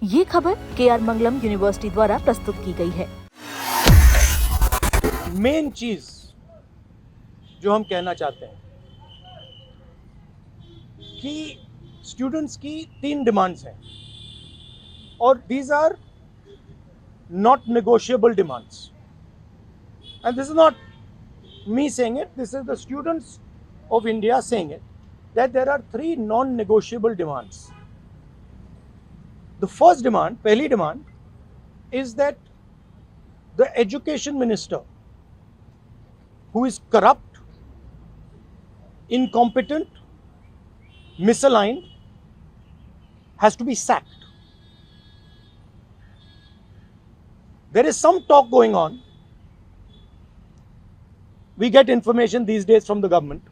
ये खबर KR मंगलम university द्वारा प्रस्तुत की गई है। मेन चीज जो हम कहना चाहते हैं कि स्टूडेंट्स की 3 डिमांड्स हैं और these are not negotiable demands and this is not me saying it, this is the students of India saying it, that there are 3 non-negotiable demands. The first demand, pehli demand, is that the education minister, who is corrupt, incompetent, misaligned, has to be sacked. There is some talk going on. We get information these days from the government.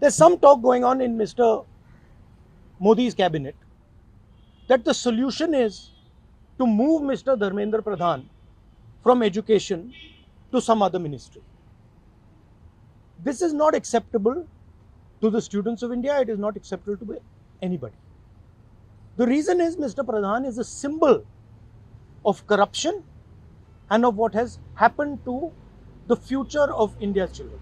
There's some talk going on in Mr. Modi's cabinet that the solution is to move Mr. Dharmendra Pradhan from education to some other ministry. This is not acceptable to the students of India. It is not acceptable to anybody. The reason is Mr. Pradhan is a symbol of corruption and of what has happened to the future of India's children.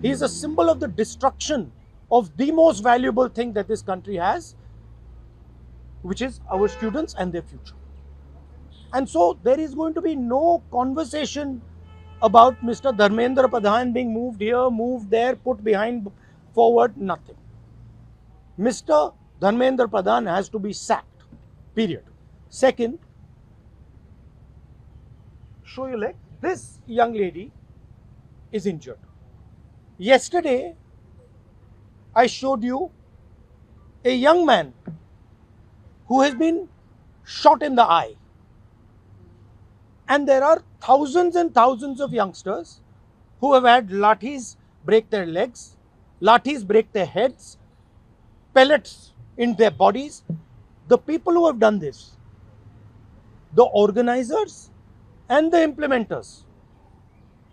He is a symbol of the destruction of the most valuable thing that this country has, which is our students and their future. And so there is going to be no conversation about Mr. Dharmendra Pradhan being moved here, moved there, put behind, forward, nothing. Mr. Dharmendra Pradhan has to be sacked, period. Second, show your leg. This young lady is injured. Yesterday, I showed you a young man who has been shot in the eye. And there are thousands and thousands of youngsters who have had lathis break their legs, lathis break their heads, pellets in their bodies. The people who have done this, the organizers and the implementers,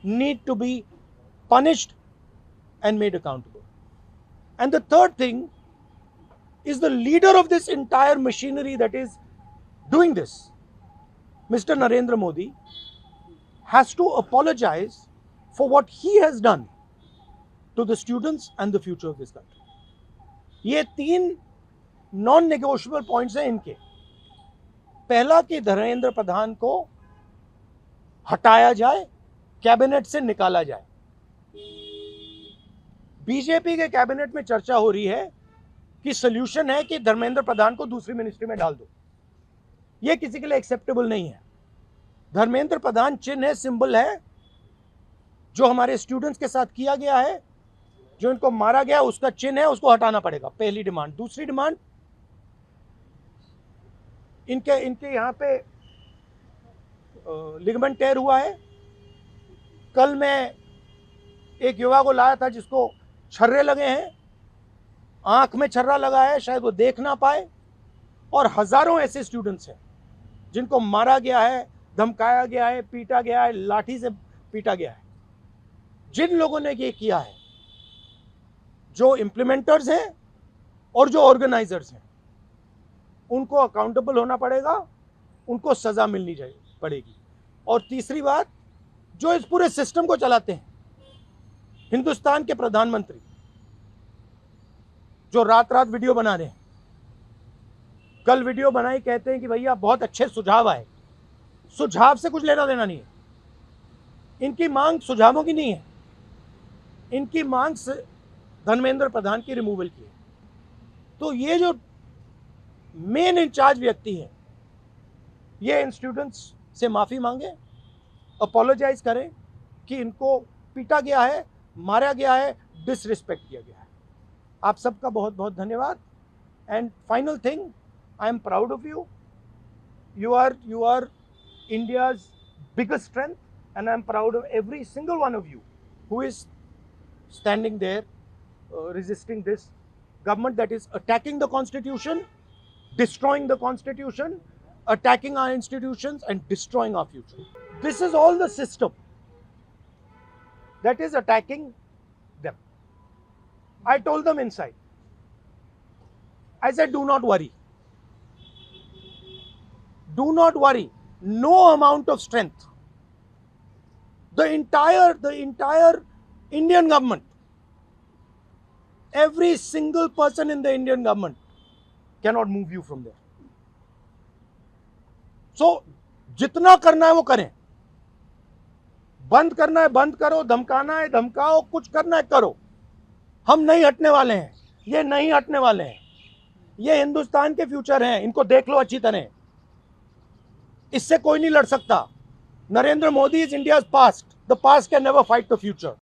need to be punished and made accountable. And the third thing is the leader of this entire machinery that is doing this, Mr. Narendra Modi, has to apologize for what he has done to the students and the future of this country. ये 3 non negotiable points हैं इनके। पहला कि धर्मेंद्र प्रधान को हटाया जाए, cabinet से निकाला जाए। बीजेपी के कैबिनेट में चर्चा हो रही है कि सॉल्यूशन है कि धर्मेंद्र प्रधान को दूसरी मिनिस्ट्री में डाल दो। यह किसी के लिए एक्सेप्टेबल नहीं है। धर्मेंद्र प्रधान चिन्ह है, सिंबल है, जो हमारे स्टूडेंट्स के साथ किया गया है, जो इनको मारा गया उसका चिन्ह है, उसको हटाना पड़ेगा। पहली डिमांड। दूसरी डिमांड, इनके यहां पे लिगामेंट टेयर हुआ है। कल मैं एक युवा को लाया था जिसको छर्रे लगे हैं, आंख में छर्रा लगा है, शायद वो देख ना पाए। और हजारों ऐसे स्टूडेंट्स हैं जिनको मारा गया है, धमकाया गया है, पीटा गया है, लाठी से पीटा गया है। जिन लोगों ने ये किया है, जो इम्प्लीमेंटर्स हैं और जो ऑर्गेनाइजर्स हैं, उनको अकाउंटेबल होना पड़ेगा, उनको सजा मिलनी पड़ेगी। और तीसरी बात, जो इस पूरे सिस्टम को चलाते हैं, हिंदुस्तान के प्रधानमंत्री, जो रात रात वीडियो बना रहे हैं, कल वीडियो बनाई, कहते हैं कि भैया बहुत अच्छे सुझाव आए। सुझाव से कुछ लेना देना नहीं है। इनकी मांग सुझावों की नहीं है, इनकी मांग धर्मेंद्र प्रधान की रिमूवल की है। तो ये जो मेन इंचार्ज व्यक्ति हैं, ये इन स्टूडेंट्स से माफी मांगे, अपोलोजाइज करें कि इनको पीटा गया है, मारा गया है, डिसरिस्पेक्ट किया गया है। आप सबका बहुत बहुत धन्यवाद। And final thing, I am proud of you. You are India's biggest strength, and I am proud of every single one of you who is standing there resisting this government that is attacking the constitution, destroying the constitution, attacking our institutions and destroying our future. This is all the system that is attacking them. I told them inside, I said, do not worry. Do not worry. No amount of strength. The entire Indian government, every single person in the Indian government cannot move you from there. So, जितना करना है वो करें. बंद करना है बंद करो, धमकाना है धमकाओ, कुछ करना है करो. हम नहीं हटने वाले हैं. ये नहीं हटने वाले हैं. ये हिंदुस्तान के फ्यूचर हैं. इनको देख लो अच्छी तरह. इससे कोई नहीं लड़ सकता. Narendra Modi is India's past. The past can never fight the future.